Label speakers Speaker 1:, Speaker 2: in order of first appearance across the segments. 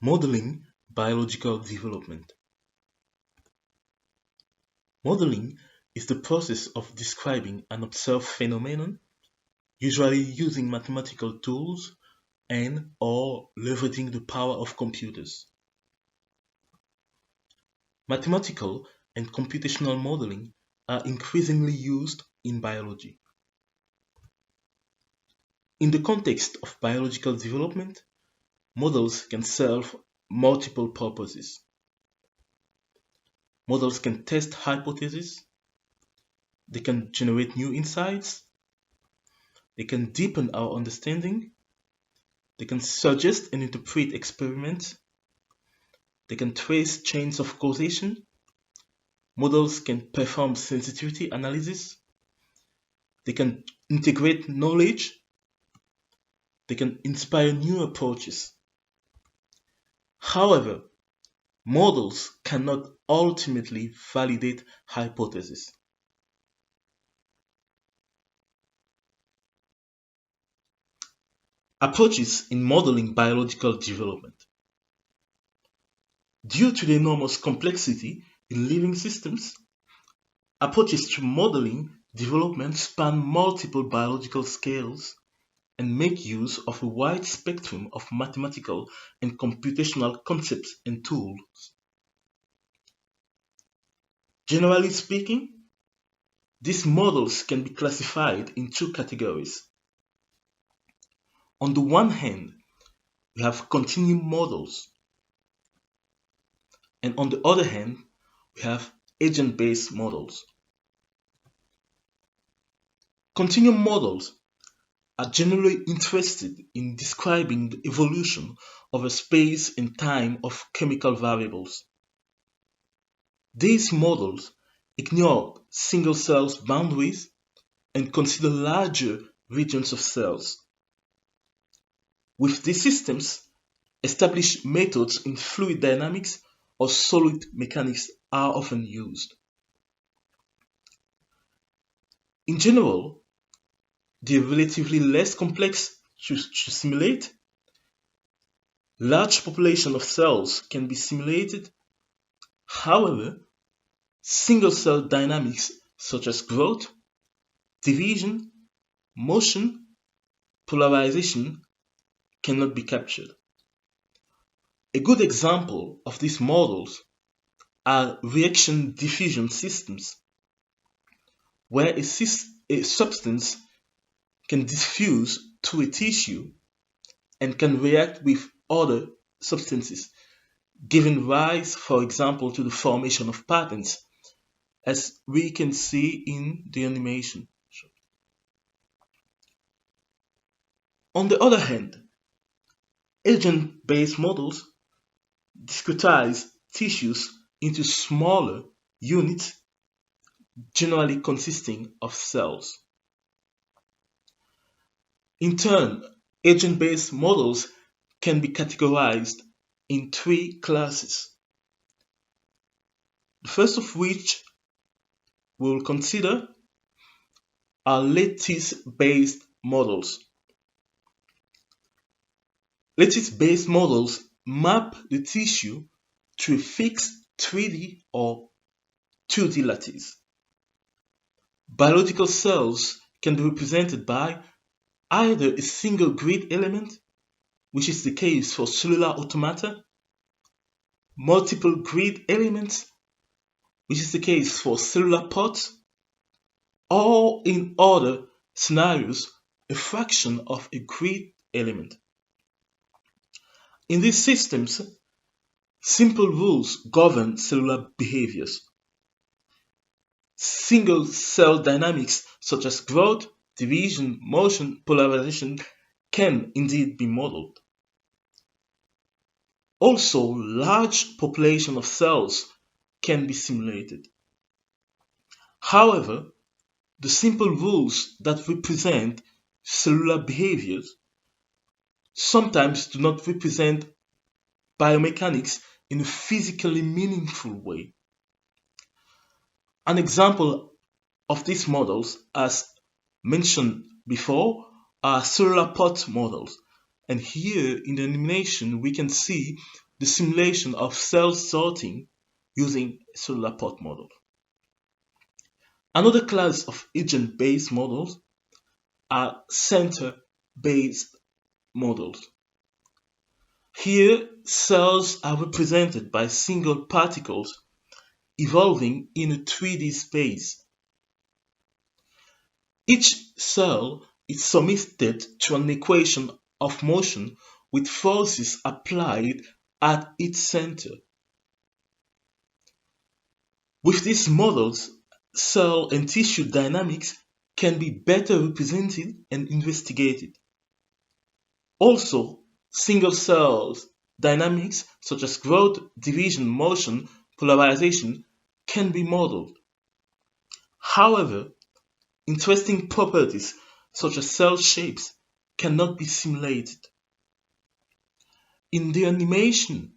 Speaker 1: Modeling biological development. Modeling is the process of describing an observed phenomenon, usually using mathematical tools and/or leveraging the power of computers. Mathematical and computational modeling are increasingly used in biology. In the context of biological development, models can serve multiple purposes. Models can test hypotheses, they can generate new insights, they can deepen our understanding, they can suggest and interpret experiments, they can trace chains of causation, models can perform sensitivity analysis, they can integrate knowledge, they can inspire new approaches. However, models cannot ultimately validate hypotheses. Approaches in modeling biological development. Due to the enormous complexity in living systems, approaches to modeling development span multiple biological scales and make use of a wide spectrum of mathematical and computational concepts and tools. Generally speaking, these models can be classified in two categories. On the one hand, we have continuum models, and on the other hand, we have agent-based models. Continuum models are generally interested in describing the evolution of a space and time of chemical variables. These models ignore single cells boundaries and consider larger regions of cells. With these systems, established methods in fluid dynamics or solid mechanics are often used. In general, they are relatively less complex to simulate. Large populations of cells can be simulated. However, single cell dynamics such as growth, division, motion, polarization cannot be captured. A good example of these models are reaction diffusion systems, where a substance can diffuse to a tissue and can react with other substances, giving rise, for example, to the formation of patterns, as we can see in the animation. On the other hand, agent-based models discretize tissues into smaller units, generally consisting of cells. In turn, agent-based models can be categorized in three classes. The first of which we'll consider are lattice-based models. Lattice-based models map the tissue to a fixed 3D or 2D lattice. Biological cells can be represented by either a single grid element, which is the case for cellular automata, multiple grid elements, which is the case for cellular pods, or in other scenarios, a fraction of a grid element. In these systems, simple rules govern cellular behaviors. Single cell dynamics such as growth, division, motion, polarization can indeed be modeled. Also, large populations of cells can be simulated. However, the simple rules that represent cellular behaviors sometimes do not represent biomechanics in a physically meaningful way. An example of these models, as mentioned before, are cellular pod models. And here in the animation, we can see the simulation of cell sorting using a cellular pot model. Another class of agent-based models are center-based models. Here, cells are represented by single particles evolving in a 3D space. Each cell is submitted to an equation of motion with forces applied at its center. With these models, cell and tissue dynamics can be better represented and investigated. Also, single cells dynamics such as growth, division, motion, polarization can be modeled. However, interesting properties such as cell shapes cannot be simulated. In the animation,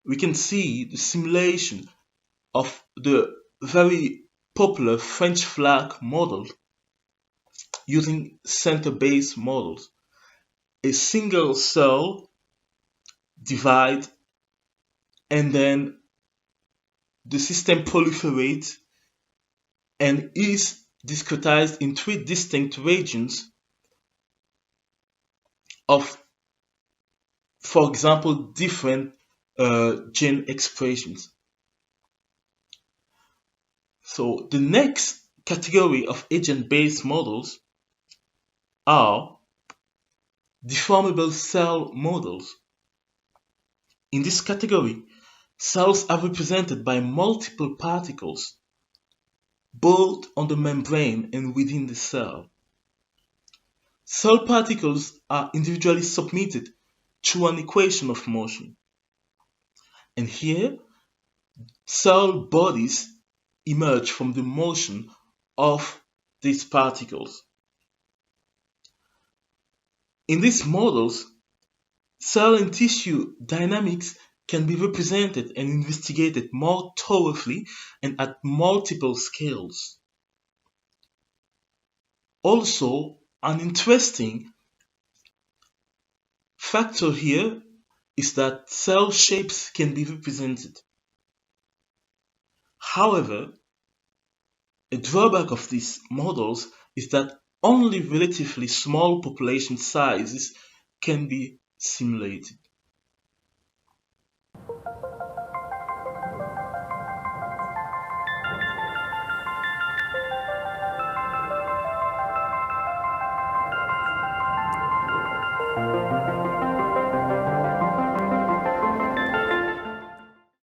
Speaker 1: we can see the simulation of the very popular French flag model using center-based models. A single cell divide and then the system proliferates and is discretized in three distinct regions of, for example, different gene expressions. So the next category of agent-based models are deformable cell models. In this category, cells are represented by multiple particles, both on the membrane and within the cell. Cell particles are individually submitted to an equation of motion. And here, cell bodies emerge from the motion of these particles. In these models, cell and tissue dynamics can be represented and investigated more thoroughly and at multiple scales. Also, an interesting factor here is that cell shapes can be represented. However, a drawback of these models is that only relatively small population sizes can be simulated.